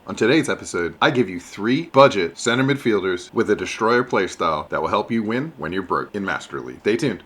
On today's episode, I give you 3 budget center midfielders with a destroyer playstyle that will help you win when you're broke in Master League. Stay tuned.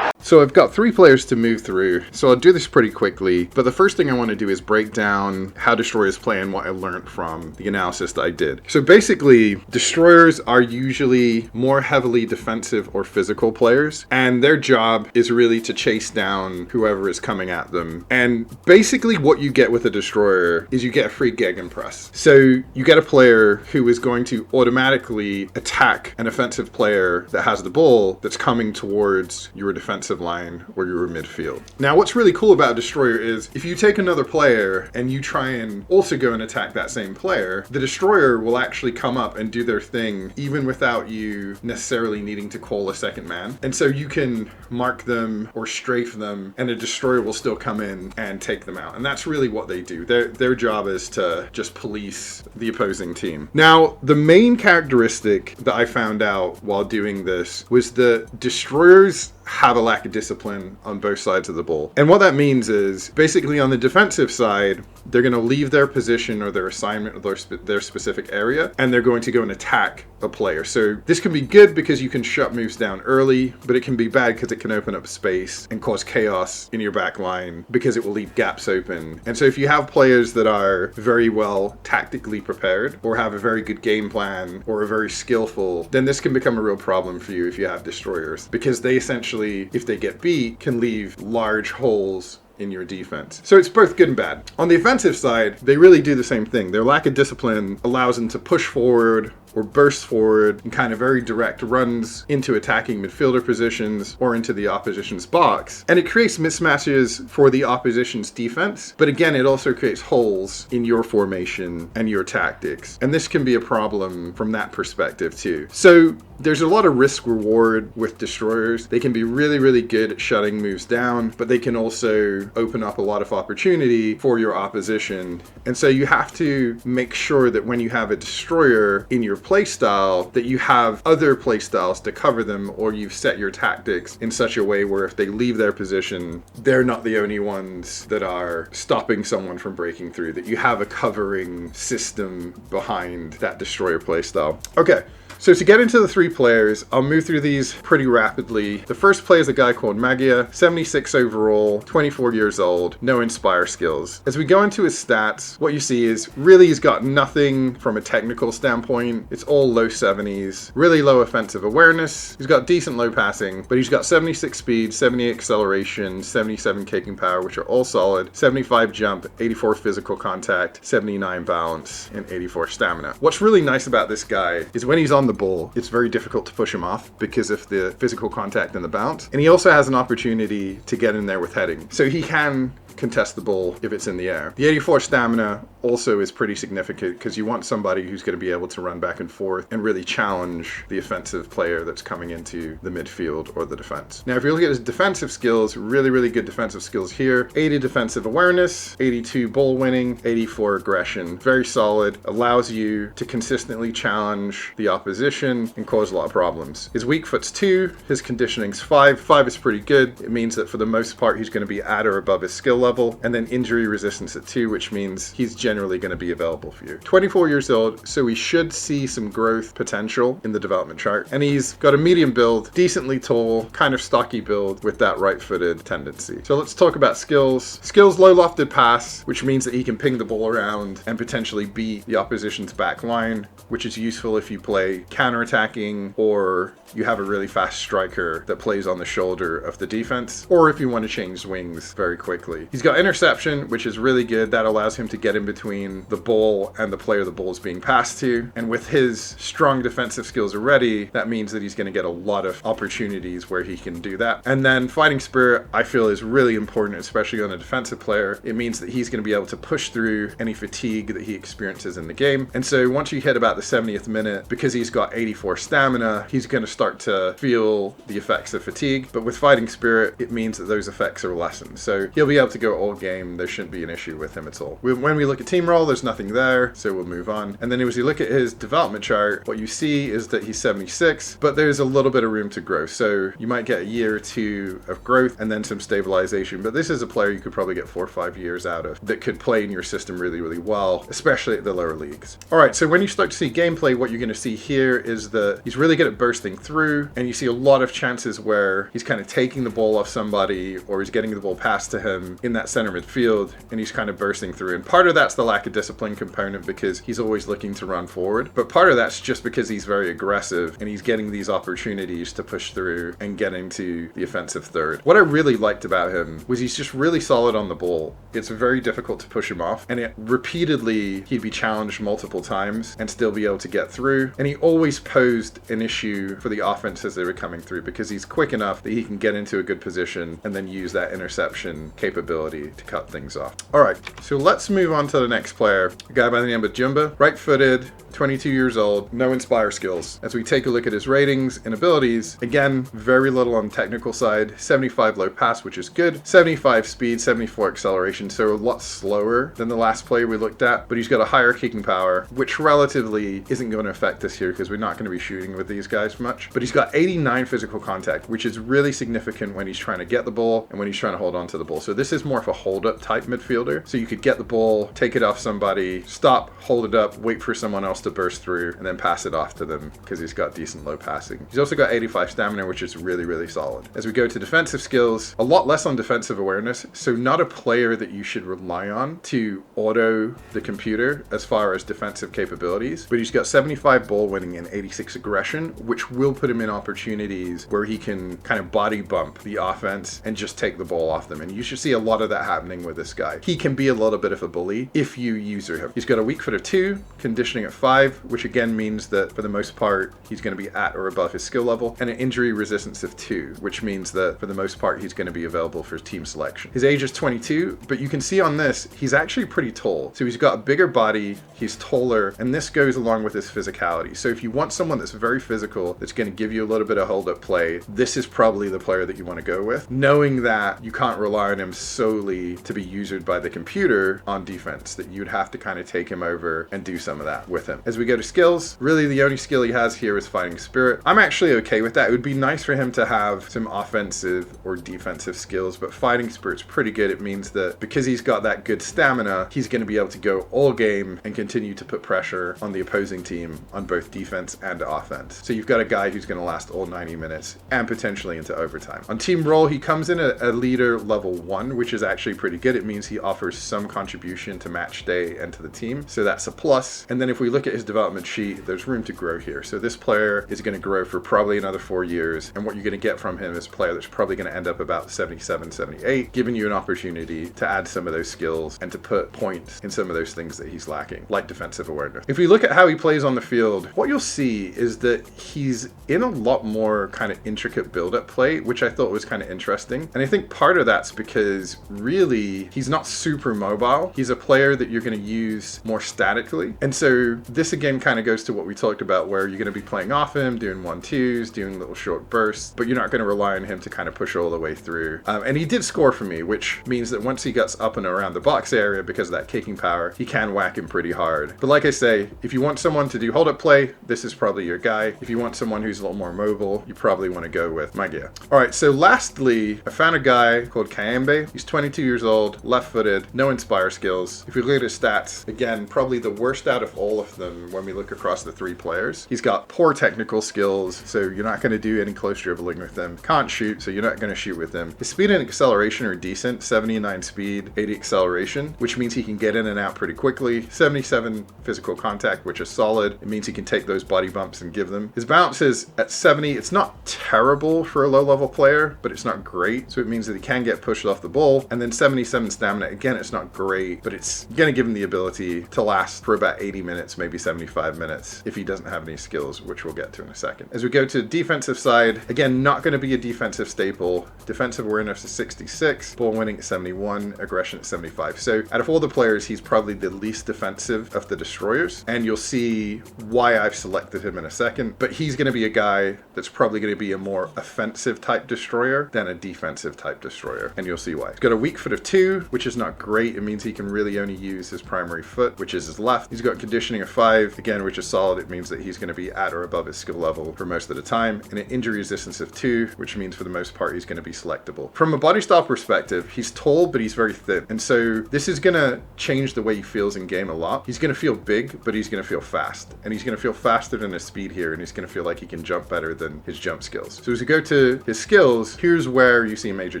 So I've got 3 players to move through, so I'll do this pretty quickly, but the first thing I want to do is break down how destroyers play and what I learned from the analysis that I did. So basically, destroyers are usually more heavily defensive or physical players, and their job is really to chase down whoever is coming at them. And basically what you get with a destroyer is you get a free gegenpress. So you get a player who is going to automatically attack an offensive player that has the ball that's coming towards your defensive line or your midfield. Now, what's really cool about Destroyer is if you take another player and you try and also go and attack that same player, the Destroyer will actually come up and do their thing even without you necessarily needing to call a second man. And so you can mark them or strafe them and a Destroyer will still come in and take them out. And that's really what they do. Their job is to just police the opposing team. Now, the main characteristic that I found out while doing this was that Destroyers have a lack of discipline on both sides of the ball. And what that means is basically on the defensive side, they're going to leave their position or their assignment or their specific area, and they're going to go and attack a player. So this can be good because you can shut moves down early, but it can be bad because it can open up space and cause chaos in your back line because it will leave gaps open. And so if you have players that are very well tactically prepared or have a very good game plan or are very skillful, then this can become a real problem for you if you have destroyers, because they essentially, if they get beat, can leave large holes in your defense. So it's both good and bad. On the offensive side, they really do the same thing. Their lack of discipline allows them to push forward or burst forward and kind of very direct runs into attacking midfielder positions or into the opposition's box. And it creates mismatches for the opposition's defense. But again, it also creates holes in your formation and your tactics. And this can be a problem from that perspective too. So there's a lot of risk reward with destroyers. They can be really, really good at shutting moves down, but they can also open up a lot of opportunity for your opposition. And so you have to make sure that when you have a destroyer in your playstyle, that you have other playstyles to cover them, or you've set your tactics in such a way where if they leave their position, they're not the only ones that are stopping someone from breaking through, that you have a covering system behind that destroyer playstyle. Okay. So to get into the 3 players, I'll move through these pretty rapidly. The first player is a guy called Magia, 76 overall, 24 years old, no Inspire skills. As we go into his stats, what you see is really he's got nothing from a technical standpoint. It's all low 70s, really low offensive awareness. He's got decent low passing, but he's got 76 speed, 78 acceleration, 77 kicking power, which are all solid, 75 jump, 84 physical contact, 79 balance, and 84 stamina. What's really nice about this guy is when he's on the ball, it's very difficult to push him off because of the physical contact and the bounce. And he also has an opportunity to get in there with heading. So he can contest the ball if it's in the air. The 84 stamina also is pretty significant because you want somebody who's going to be able to run back and forth and really challenge the offensive player that's coming into the midfield or the defense. Now, if you look at his defensive skills, really, really good defensive skills here. 80 defensive awareness, 82 ball winning, 84 aggression. Very solid. Allows you to consistently challenge the opposition and cause a lot of problems. His weak foot's 2, his conditioning's 5. 5 is pretty good. It means that for the most part, he's going to be at or above his skill level, and then injury resistance at 2, which means he's generally going to be available for you. 24 years old, so we should see some growth potential in the development chart. And he's got a medium build, decently tall, kind of stocky build with that right-footed tendency. So let's talk about skills. Skills, low lofted pass, which means that he can ping the ball around and potentially beat the opposition's back line, which is useful if you play counter-attacking or you have a really fast striker that plays on the shoulder of the defense, or if you want to change wings very quickly. He's got interception, which is really good. That allows him to get in between the ball and the player the ball is being passed to. And with his strong defensive skills already, that means that he's going to get a lot of opportunities where he can do that. And then fighting spirit, I feel, is really important, especially on a defensive player. It means that he's going to be able to push through any fatigue that he experiences in the game. And so once you hit about the 70th minute, because he's got 84 stamina, he's going to start to feel the effects of fatigue. But with fighting spirit, it means that those effects are lessened. So he'll be able to go go all game, there shouldn't be an issue with him at all. When we look at team roll, there's nothing there, so we'll move on. And then as you look at his development chart, what you see is that he's 76, but there's a little bit of room to grow. So you might get a year or two of growth and then some stabilization, but this is a player you could probably get 4 or 5 years out of that could play in your system really, really well, especially at the lower leagues. All right, so when you start to see gameplay, what you're going to see here is that he's really good at bursting through, and you see a lot of chances where he's kind of taking the ball off somebody or he's getting the ball passed to him in that center midfield, and he's kind of bursting through. And part of that's the lack of discipline component because he's always looking to run forward, but part of that's just because he's very aggressive and he's getting these opportunities to push through and get into the offensive third. What I really liked about him was he's just really solid on the ball. It's very difficult to push him off, and repeatedly he'd be challenged multiple times and still be able to get through. And he always posed an issue for the offense as they were coming through because he's quick enough that he can get into a good position and then use that interception capability to cut things off. All right, so let's move on to the next player, a guy by the name of Jimba, right-footed, 22 years old, no Inspire skills. As we take a look at his ratings and abilities, again, very little on the technical side, 75 low pass, which is good, 75 speed, 74 acceleration, so a lot slower than the last player we looked at, but he's got a higher kicking power, which relatively isn't going to affect us here because we're not going to be shooting with these guys much. But he's got 89 physical contact, which is really significant when he's trying to get the ball and when he's trying to hold on to the ball. So this is more of a hold-up type midfielder. So you could get the ball, take it off somebody, stop, hold it up, wait for someone else to burst through, and then pass it off to them because he's got decent low passing. He's also got 85 stamina, which is really, really solid. As we go to defensive skills, a lot less on defensive awareness, so not a player that you should rely on to auto the computer as far as defensive capabilities, but he's got 75 ball winning and 86 aggression, which will put him in opportunities where he can kind of body bump the offense and just take the ball off them. And you should see a lot of that happening with this guy. He can be a little bit of a bully if you user him. He's got a weak foot of 2, conditioning at 5, which again means that for the most part, he's going to be at or above his skill level, and an injury resistance of 2, which means that for the most part, he's going to be available for team selection. His age is 22, but you can see on this, he's actually pretty tall. So he's got a bigger body, he's taller, and this goes along with his physicality. So if you want someone that's very physical, that's going to give you a little bit of hold-up play, this is probably the player that you want to go with, knowing that you can't rely on him solely to be usered by the computer on defense, that you'd have to kind of take him over and do some of that with him. As we go to skills, really the only skill he has here is fighting spirit. I'm actually okay with that. It would be nice for him to have some offensive or defensive skills, but fighting spirit's pretty good. It means that because he's got that good stamina, he's going to be able to go all game and continue to put pressure on the opposing team on both defense and offense. So you've got a guy who's going to last all 90 minutes and potentially into overtime. On team role, he comes in at a leader level 1, which is actually pretty good. It means he offers some contribution to match day and to the team. So that's a plus. And then if we look at his development sheet, there's room to grow here. So this player is going to grow for probably another 4 years. And what you're going to get from him is a player that's probably going to end up about 77, 78, giving you an opportunity to add some of those skills and to put points in some of those things that he's lacking, like defensive awareness. If we look at how he plays on the field, what you'll see is that he's in a lot more kind of intricate build-up play, which I thought was kind of interesting. And I think part of that's because really he's not super mobile. He's a player that you're going to use more statically. And so this again kind of goes to what we talked about, where you're going to be playing off him, doing 1-2s, doing little short bursts, but you're not going to rely on him to kind of push all the way through. And he did score for me, which means that once he gets up and around the box area, because of that kicking power, he can whack him pretty hard. But like I say, if you want someone to do hold-up play, this is probably your guy. If you want someone who's a little more mobile, you probably want to go with Magia. All right, so lastly, I found a guy called Kayambe. He's 22 years old, left-footed, no Inspire skills. If you look at his stats, again, probably the worst out of all of them when we look across the 3 players. He's got poor technical skills, so you're not going to do any close dribbling with him. Can't shoot, so you're not going to shoot with him. His speed and acceleration are decent, 79 speed, 80 acceleration, which means he can get in and out pretty quickly. 77 physical contact, which is solid. It means he can take those body bumps and give them. His bounce is at 70. It's not terrible for a low-level player, but it's not great, so it means that he can get pushed off the ball. And then 77 stamina, again, it's not great, but it's going to give him the ability to last for about 80 minutes, maybe 75 minutes, if he doesn't have any skills, which we'll get to in a second. As we go to the defensive side, again, not going to be a defensive staple. Defensive awareness is 66, ball winning at 71, aggression at 75. So out of all the players, he's probably the least defensive of the destroyers, and you'll see why I've selected him in a second, but he's going to be a guy that's probably going to be a more offensive type destroyer than a defensive type destroyer, and you'll see why. He's got a weak foot of 2, which is not great. It means he can really only use his primary foot, which is his left. He's got conditioning of 5, again, which is solid. It means that he's going to be at or above his skill level for most of the time, and an injury resistance of 2, which means for the most part he's going to be selectable. From a body style perspective, he's tall, but he's very thin, and so this is going to change the way he feels in game a lot. He's going to feel big, but he's going to feel fast, and he's going to feel faster than his speed here, and he's going to feel like he can jump better than his jump skills. So as we go to his skills, here's where you see a major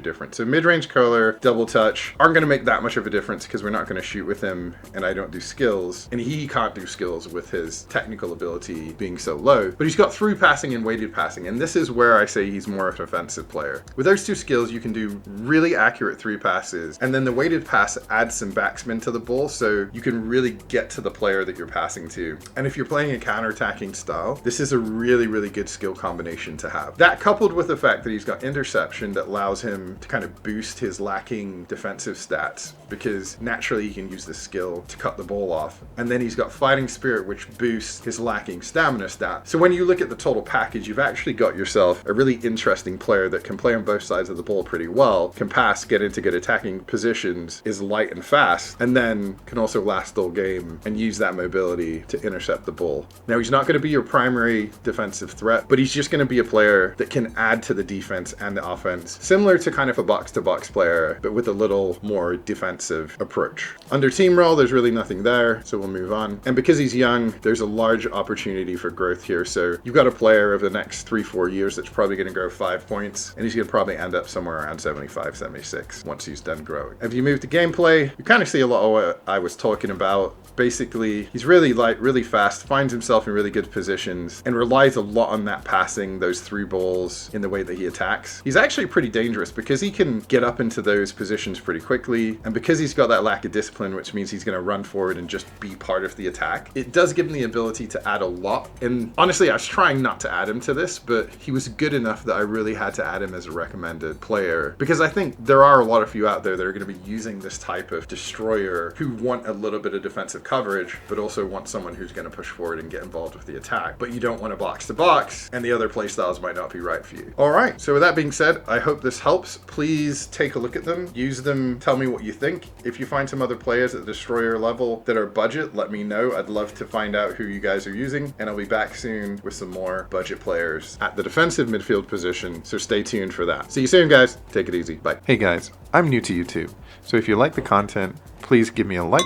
difference. So mid-range curler, double touch aren't going to make that much of a difference because we're not going to shoot with him, and I don't do skills, and he can't do skills with his technical ability being so low, but he's got through passing and weighted passing, and this is where I say he's more of an offensive player. With those two skills, you can do really accurate through passes, and then the weighted pass adds some backspin to the ball, so you can really get to the player that you're passing to. And if you're playing a counter-attacking style, this is a really, really good skill combination to have. That coupled with the fact that he's got interception that allows him to kind of boost his lacking defensive stats, because naturally he can use this skill to cut the ball off. And then he's got fighting spirit, which boosts his lacking stamina stat. So when you look at the total package, you've actually got yourself a really interesting player that can play on both sides of the ball pretty well, can pass, get into good attacking positions, is light and fast, and then can also last all game and use that mobility to intercept the ball. Now, he's not going to be your primary defensive threat, but he's just going to be a player that can add to the defense and the offense, similar to kind of a box-to-box player, but with a little more defensive approach. Under team role, there's really nothing there, so we'll move on. And because he's young, there's a large opportunity for growth here. So you've got a player over the next 3-4 years that's probably going to grow 5 points, and he's going to probably end up somewhere around 75, 76 once he's done growing. If you move to gameplay, you kind of see a lot of what I was talking about. Basically, he's really light, really fast, finds himself in really good positions, and relies a lot on that passing, those through balls in the way that he attacks. He's actually pretty dangerous because he can get up into those positions pretty quickly, and because he's got that lack of discipline, which means he's going to run forward and just be part of the attack, it does give him the ability to add a lot. And honestly, I was trying not to add him to this, but he was good enough that I really had to add him as a recommended player, because I think there are a lot of you out there that are going to be using this type of destroyer who want a little bit of defensive coverage, but also want someone who's going to push forward and get involved with the attack, but you don't want a box to box, and the other play styles might not be right for you. All right, so with that being said, I hope this helps. Please take a look at them, use them, tell me what you think. If you find some other players at the destroyer level that are budget, let me know. I'd love to find out who you guys are using, and I'll be back soon with some more budget players at the defensive midfield position, so stay tuned for that. See you soon, guys. Take it easy. Bye. Hey guys, I'm new to YouTube, so if you like the content, please give me a like.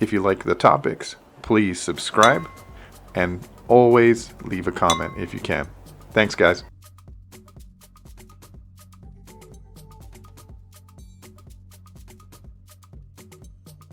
If you like the topics, please subscribe, and always leave a comment if you can. Thanks, guys.